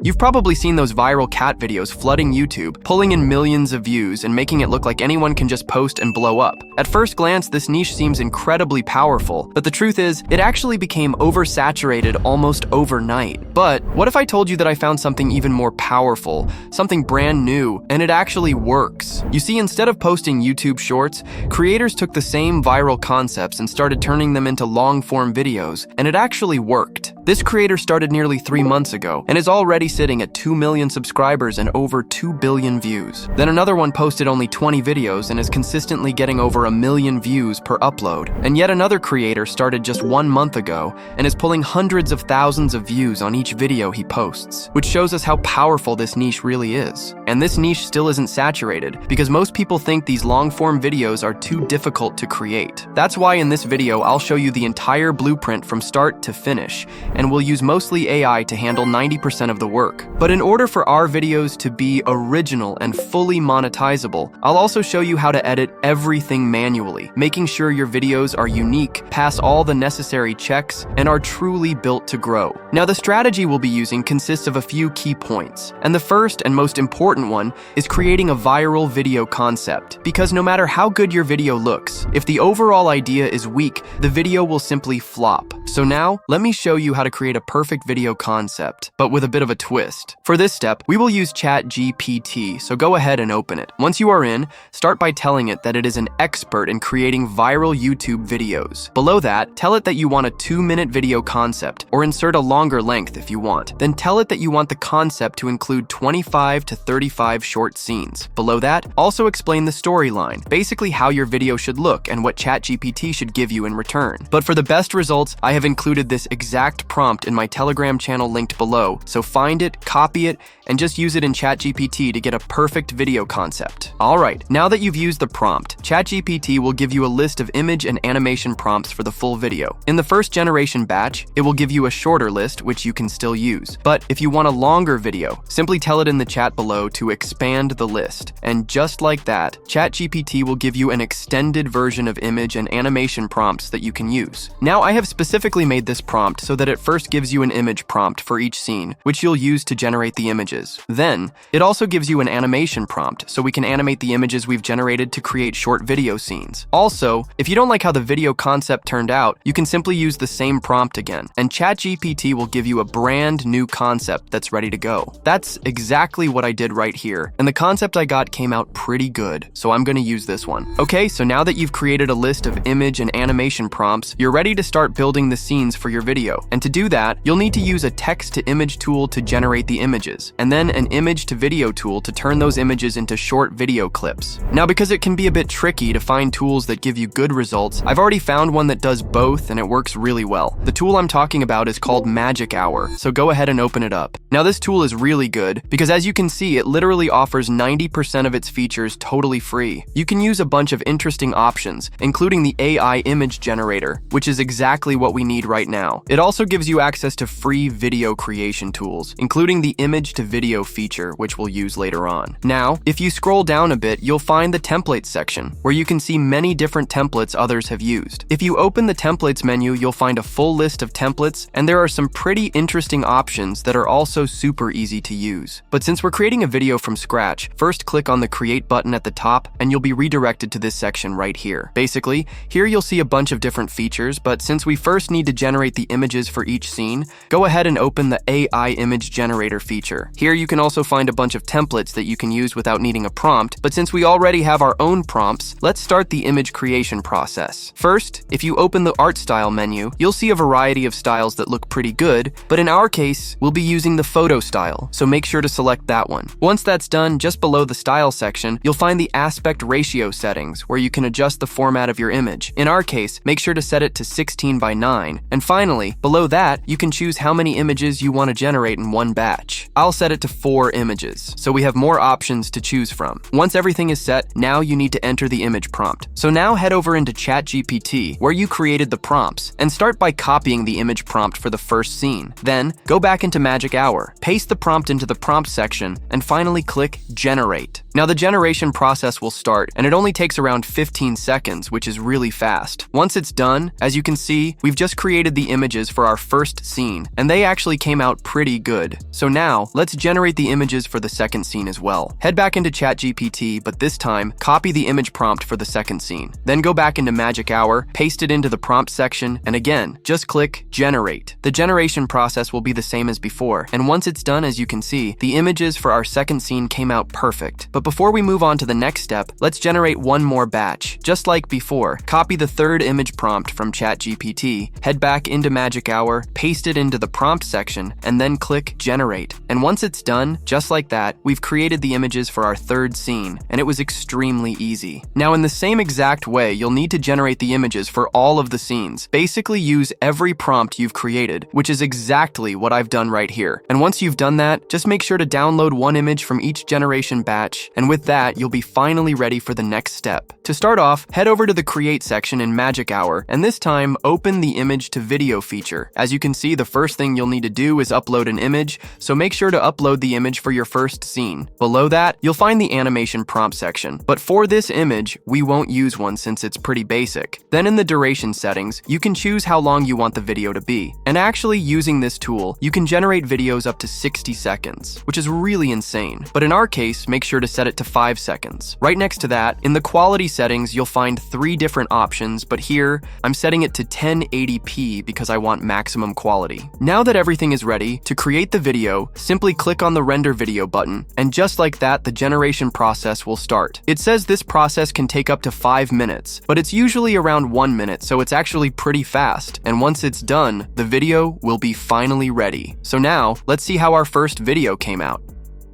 You've probably seen those viral cat videos flooding YouTube, pulling in millions of views and making it look like anyone can just post and blow up. At first glance, this niche seems incredibly powerful, but the truth is, it actually became oversaturated almost overnight. But what if I told you that I found something even more powerful, something brand new, and it actually works? You see, instead of posting YouTube shorts, creators took the same viral concepts and started turning them into long-form videos, and it actually worked. This creator started nearly 3 months ago and is already sitting at 2 million subscribers and over 2 billion views. Then another one posted only 20 videos and is consistently getting over 1 million views per upload. And yet another creator started just 1 month ago and is pulling hundreds of thousands of views on each video he posts, which shows us how powerful this niche really is. And this niche still isn't saturated because most people think these long-form videos are too difficult to create. That's why in this video I'll show you the entire blueprint from start to finish, and we'll use mostly AI to handle 90% of the work. But in order for our videos to be original and fully monetizable, I'll also show you how to edit everything manually, making sure your videos are unique, pass all the necessary checks, and are truly built to grow. Now, the strategy we'll be using consists of a few key points, and the first and most important one is creating a viral video concept. Because no matter how good your video looks, if the overall idea is weak, the video will simply flop. So now, let me show you how to create a perfect video concept, but with a bit of a twist. For this step, we will use ChatGPT, so go ahead and open it. Once you are in, start by telling it that it is an expert in creating viral YouTube videos. Below that, tell it that you want a 2-minute video concept, or insert a longer length if you want. Then tell it that you want the concept to include 25 to 35 short scenes. Below that, also explain the storyline, basically how your video should look and what ChatGPT should give you in return. But for the best results, I have included this exact prompt in my Telegram channel linked below, so find it, copy it, and just use it in ChatGPT to get a perfect video concept. Alright, now that you've used the prompt, ChatGPT will give you a list of image and animation prompts for the full video. In the first generation batch, it will give you a shorter list, which you can still use. But if you want a longer video, simply tell it in the chat below to expand the list. And just like that, ChatGPT will give you an extended version of image and animation prompts that you can use. Now, I have specifically made this prompt so that it first gives you an image prompt for each scene, which you'll use to generate the images. Then, it also gives you an animation prompt, so we can animate the images we've generated to create short video scenes. Also, if you don't like how the video concept turned out, you can simply use the same prompt again, and ChatGPT will give you a brand new concept that's ready to go. That's exactly what I did right here, and the concept I got came out pretty good, so I'm gonna use this one. Okay, so now that you've created a list of image and animation prompts, you're ready to start building the scenes for your video. And to do that, you'll need to use a text-to-image tool to generate the images, and then an image-to-video tool to turn those images into short video clips. Now, because it can be a bit tricky to find tools that give you good results, I've already found one that does both, and it works really well. The tool I'm talking about is called Magic Hour, so go ahead and open it up. Now, this tool is really good because, as you can see, it literally offers 90% of its features totally free. You can use a bunch of interesting options, including the AI image generator, which is exactly what we need right now. It also gives you access to free video creation tools, including the image-to-video feature, which we'll use later on. Now, if you scroll down a bit, you'll find the templates section, where you can see many different templates others have used. If you open the templates menu, you'll find a full list of templates, and there are some pretty interesting options that are also super easy to use. But since we're creating a video from scratch, first click on the Create button at the top, and you'll be redirected to this section right here. Basically, here you'll see a bunch of different features, but since we first need to generate the images for each scene, go ahead and open the AI image generator feature. Here you can also find a bunch of templates that you can use without needing a prompt, but since we already have our own prompts, let's start the image creation process. First, if you open the art style menu, you'll see a variety of styles that look pretty good, but in our case, we'll be using the photo style, so make sure to select that one. Once that's done, just below the style section, you'll find the aspect ratio settings, where you can adjust the format of your image. In our case, make sure to set it to 16:9. And finally, below that, you can choose how many images you want to generate in one batch. I'll set it to 4 images, so we have more options to choose from. Once everything is set, now you need to enter the image prompt. So now head over into ChatGPT, where you created the prompts, and start by copying the image prompt for the first scene. Then, go back into Magic Hour, paste the prompt into the prompt section, and finally click Generate. Now the generation process will start, and it only takes around 15 seconds, which is really fast. Once it's done, as you can see, we've just created the images for our first scene, and they actually came out pretty good. So now, let's generate the images for the second scene as well. Head back into ChatGPT, but this time, copy the image prompt for the second scene. Then go back into Magic Hour, paste it into the prompt section, and again, just click Generate. The generation process will be the same as before, and once it's done, as you can see, the images for our second scene came out perfect. But before we move on to the next step, let's generate one more batch. Just like before, copy the third image prompt from ChatGPT, head back into Magic Hour, paste it into the prompt section, and then click Generate. And once it's done, just like that, we've created the images for our third scene, and it was extremely easy. Now in the same exact way, you'll need to generate the images for all of the scenes. Basically use every prompt you've created, which is exactly what I've done right here. And once you've done that, just make sure to download one image from each generation batch, and with that, you'll be finally ready for the next step. To start off, head over to the Create section in Magic Hour, and this time, open the Image to Video feature. As you can see, the first thing you'll need to do is upload an image, so make sure to upload the image for your first scene. Below that, you'll find the Animation Prompt section, but for this image, we won't use one since it's pretty basic. Then in the Duration settings, you can choose how long you want the video to be. And actually, using this tool, you can generate videos up to 60 seconds, which is really insane. But in our case, make sure to set it to 5 seconds. Right next to that, in the quality settings, you'll find 3 different options, but here, I'm setting it to 1080p because I want maximum quality. Now that everything is ready, to create the video, simply click on the Render Video button, and just like that, the generation process will start. It says this process can take up to 5 minutes, but it's usually around 1 minute, so it's actually pretty fast. And once it's done, the video will be finally ready. So now, let's see how our first video came out.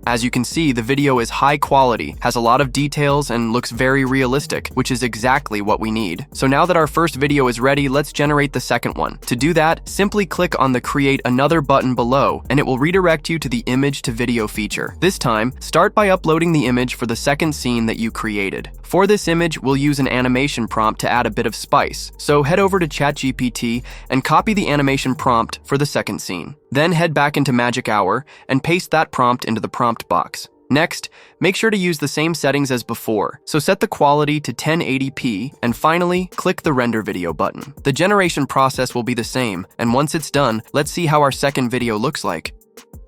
As you can see, the video is high quality, has a lot of details, and looks very realistic, which is exactly what we need. So now that our first video is ready, let's generate the second one. To do that, simply click on the Create Another button below, and it will redirect you to the Image to Video feature. This time, start by uploading the image for the second scene that you created. For this image, we'll use an animation prompt to add a bit of spice. So head over to ChatGPT and copy the animation prompt for the second scene. Then head back into Magic Hour and paste that prompt into the prompt box. Next, make sure to use the same settings as before. So set the quality to 1080p, and finally, click the Render Video button. The generation process will be the same, and once it's done, let's see how our second video looks like.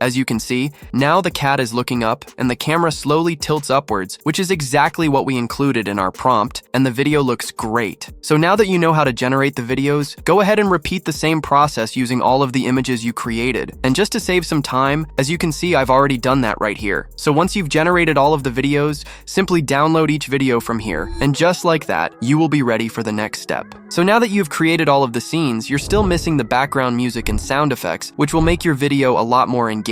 As you can see, now the cat is looking up and the camera slowly tilts upwards, which is exactly what we included in our prompt, and the video looks great. So now that you know how to generate the videos, go ahead and repeat the same process using all of the images you created. And just to save some time, as you can see, I've already done that right here. So once you've generated all of the videos, simply download each video from here, and just like that, you will be ready for the next step. So now that you've created all of the scenes, you're still missing the background music and sound effects, which will make your video a lot more engaging.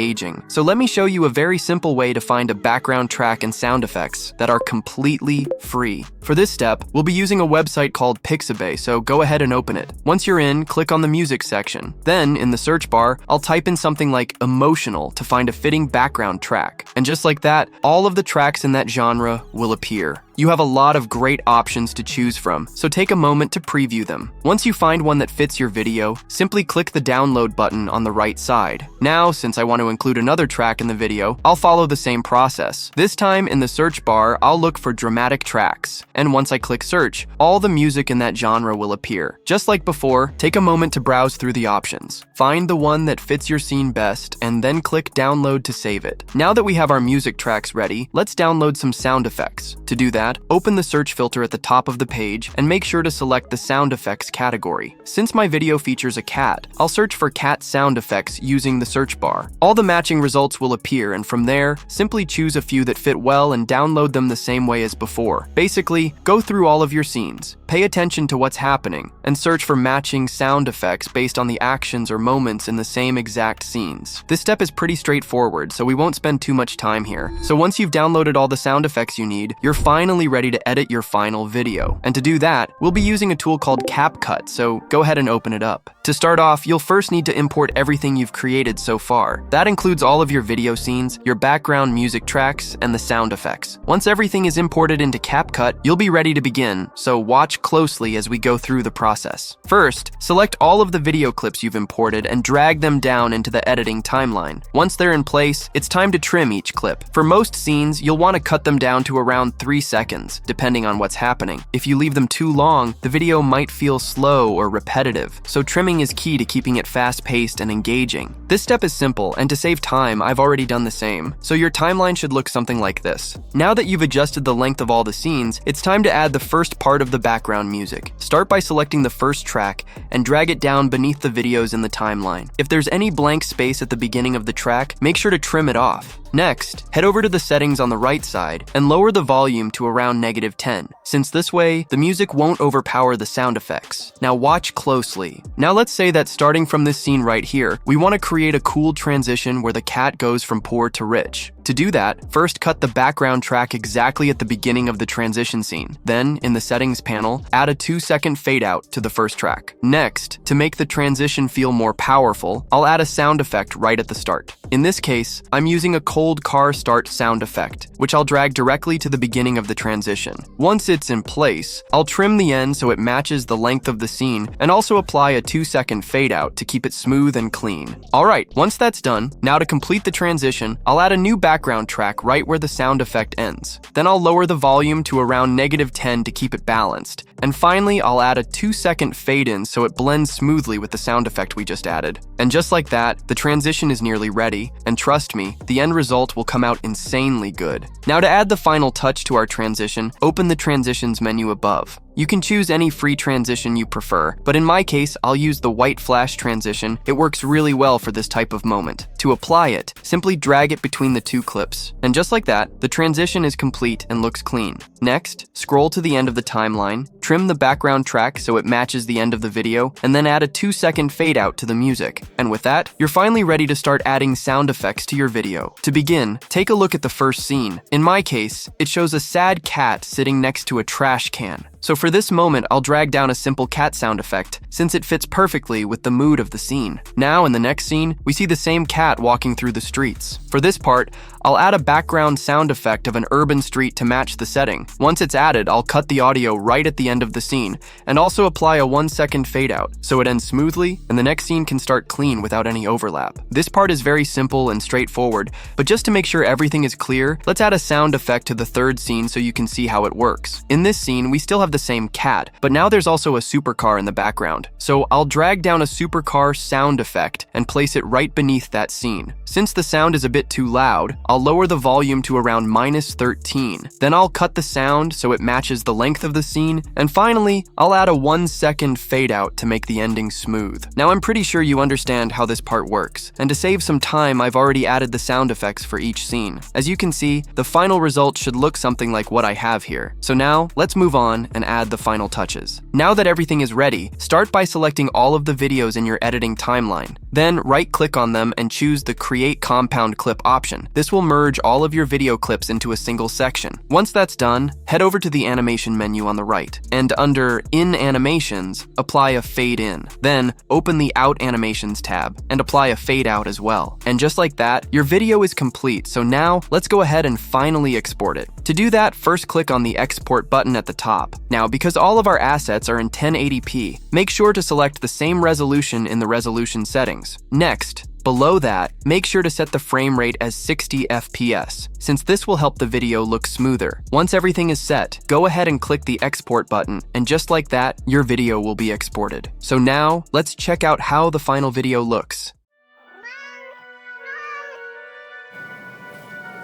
So let me show you a very simple way to find a background track and sound effects that are completely free. For this step, we'll be using a website called Pixabay, so go ahead and open it. Once you're in, click on the music section. Then, in the search bar, I'll type in something like emotional to find a fitting background track. And just like that, all of the tracks in that genre will appear. You have a lot of great options to choose from, so take a moment to preview them. Once you find one that fits your video, simply click the download button on the right side. Now, since I want to include another track in the video, I'll follow the same process. This time, in the search bar, I'll look for dramatic tracks. And once I click search, all the music in that genre will appear. Just like before, take a moment to browse through the options. Find the one that fits your scene best, and then click download to save it. Now that we have our music tracks ready, let's download some sound effects. To do that, open the search filter at the top of the page and make sure to select the sound effects category. Since my video features a cat, I'll search for cat sound effects using the search bar. All the matching results will appear, and from there, simply choose a few that fit well and download them the same way as before. Basically, go through all of your scenes, pay attention to what's happening, and search for matching sound effects based on the actions or moments in the same exact scenes. This step is pretty straightforward, so we won't spend too much time here. So once you've downloaded all the sound effects you need, you're finally finally ready to edit your final video. And to do that, we'll be using a tool called CapCut, so go ahead and open it up. To start off, you'll first need to import everything you've created so far. That includes all of your video scenes, your background music tracks, and the sound effects. Once everything is imported into CapCut, you'll be ready to begin, so watch closely as we go through the process. First, select all of the video clips you've imported and drag them down into the editing timeline. Once they're in place, it's time to trim each clip. For most scenes, you'll want to cut them down to around 3 seconds, depending on what's happening. If you leave them too long, the video might feel slow or repetitive, so trimming is key to keeping it fast-paced and engaging. This step is simple, and to save time, I've already done the same. So your timeline should look something like this. Now that you've adjusted the length of all the scenes, it's time to add the first part of the background music. Start by selecting the first track and drag it down beneath the videos in the timeline. If there's any blank space at the beginning of the track, make sure to trim it off. Next, head over to the settings on the right side and lower the volume to around -10, since this way, the music won't overpower the sound effects. Now watch closely. Now let's say that starting from this scene right here, we want to create a cool transition where the cat goes from poor to rich. To do that, first cut the background track exactly at the beginning of the transition scene. Then, in the settings panel, add a 2-second fade out to the first track. Next, to make the transition feel more powerful, I'll add a sound effect right at the start. In this case, I'm using a cold car start sound effect, which I'll drag directly to the beginning of the transition. Once it's in place, I'll trim the end so it matches the length of the scene and also apply a 2-second fade out to keep it smooth and clean. Alright, once that's done, now to complete the transition, I'll add a new background track right where the sound effect ends. Then I'll lower the volume to around -10 to keep it balanced. And finally, I'll add a 2-second fade in so it blends smoothly with the sound effect we just added. And just like that, the transition is nearly ready, and trust me, the end result will come out insanely good. Now to add the final touch to our transition, open the transitions menu above. You can choose any free transition you prefer, but in my case, I'll use the white flash transition. It works really well for this type of moment. To apply it, simply drag it between the two clips. And just like that, the transition is complete and looks clean. Next, scroll to the end of the timeline, trim the background track so it matches the end of the video, and then add a 2-second fade out to the music. And with that, you're finally ready to start adding sound effects to your video. To begin, take a look at the first scene. In my case, it shows a sad cat sitting next to a trash can. So for this moment, I'll drag down a simple cat sound effect, since it fits perfectly with the mood of the scene. Now in the next scene, we see the same cat walking through the streets. For this part, I'll add a background sound effect of an urban street to match the setting. Once it's added, I'll cut the audio right at the end of the scene, and also apply a 1-second fade out, so it ends smoothly, and the next scene can start clean without any overlap. This part is very simple and straightforward, but just to make sure everything is clear, let's add a sound effect to the third scene so you can see how it works. In this scene, we still have the same cat, but now there's also a supercar in the background. So I'll drag down a supercar sound effect and place it right beneath that scene. Since the sound is a bit too loud, I'll lower the volume to around -13. Then I'll cut the sound so it matches the length of the scene, and finally, I'll add a 1-second fade out to make the ending smooth. Now I'm pretty sure you understand how this part works, and to save some time, I've already added the sound effects for each scene. As you can see, the final result should look something like what I have here. So now, let's move on and add the final touches. Now that everything is ready, start by selecting all of the videos in your editing timeline. Then right-click on them and choose the Create Compound Clip option. This will merge all of your video clips into a single section. Once that's done, head over to the animation menu on the right, and under In Animations, apply a fade in. Then open the Out Animations tab and apply a fade out as well. And just like that, your video is complete. So now let's go ahead and finally export it. To do that, first click on the Export button at the top. Now, because all of our assets are in 1080p, make sure to select the same resolution in the resolution settings. Next, below that, make sure to set the frame rate as 60 FPS, since this will help the video look smoother. Once everything is set, go ahead and click the Export button, and just like that, your video will be exported. So now, let's check out how the final video looks.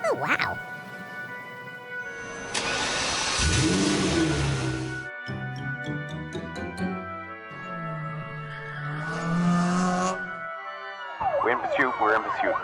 Oh, wow. We're in pursuit, we're in pursuit.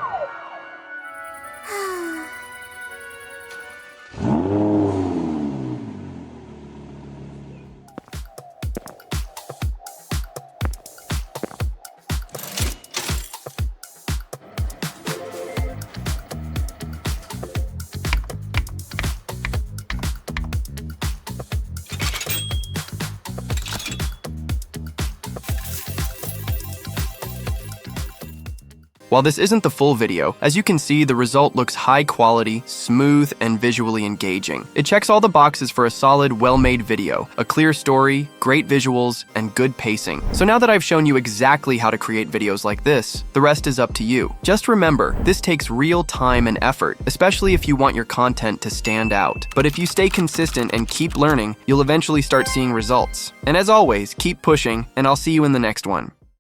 While this isn't the full video, as you can see, the result looks high quality, smooth, and visually engaging. It checks all the boxes for a solid, well-made video, a clear story, great visuals, and good pacing. So now that I've shown you exactly how to create videos like this, the rest is up to you. Just remember, this takes real time and effort, especially if you want your content to stand out. But if you stay consistent and keep learning, you'll eventually start seeing results. And as always, keep pushing, and I'll see you in the next one.